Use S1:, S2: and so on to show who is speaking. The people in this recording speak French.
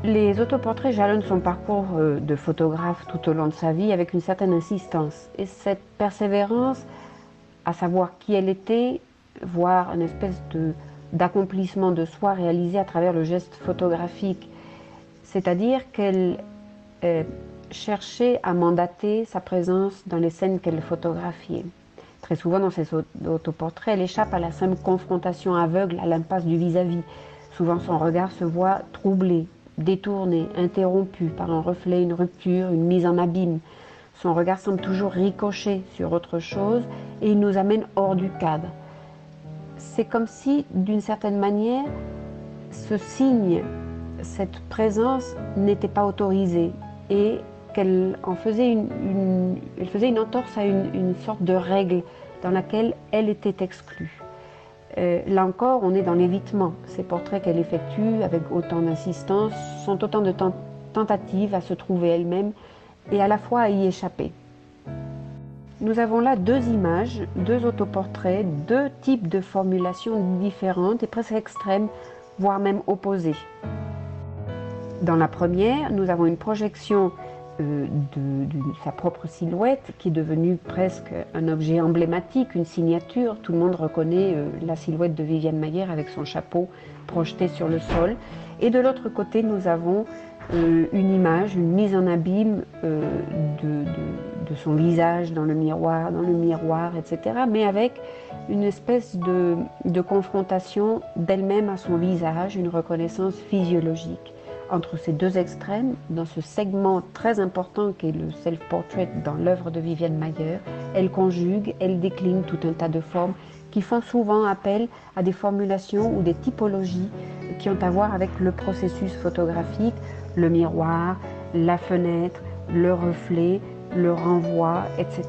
S1: Les autoportraits jalonnent son parcours de photographe tout au long de sa vie avec une certaine insistance. Et cette persévérance, à savoir qui elle était, voire une espèce d'accomplissement de soi réalisé à travers le geste photographique. C'est-à-dire qu'elle cherchait à mandater sa présence dans les scènes qu'elle photographiait. Très souvent dans ses autoportraits, elle échappe à la simple confrontation aveugle, à l'impasse du vis-à-vis. Souvent son regard se voit troublé, détourné, interrompu par un reflet, une rupture, une mise en abîme. Son regard semble toujours ricocher sur autre chose et il nous amène hors du cadre. C'est comme si, d'une certaine manière, ce signe, cette présence n'était pas autorisée et qu'elle en faisait elle faisait une entorse à une sorte de règle dans laquelle elle était exclue. Là encore, on est dans l'évitement. Ces portraits qu'elle effectue avec autant d'insistance sont autant de tentatives à se trouver elle-même et à la fois à y échapper. Nous avons là deux images, deux autoportraits, deux types de formulations différentes et presque extrêmes, voire même opposées. Dans la première, nous avons une projection de sa propre silhouette qui est devenue presque un objet emblématique, une signature. Tout le monde reconnaît la silhouette de Viviane Maier avec son chapeau projeté sur le sol. Et de l'autre côté, nous avons une image, une mise en abîme de son visage dans le miroir, etc. Mais avec une espèce de confrontation d'elle-même à son visage, une reconnaissance physiologique. Entre ces deux extrêmes, dans ce segment très important qu'est le self-portrait dans l'œuvre de Viviane Maier, elle conjugue, elle décline tout un tas de formes qui font souvent appel à des formulations ou des typologies qui ont à voir avec le processus photographique, le miroir, la fenêtre, le reflet, le renvoi, etc.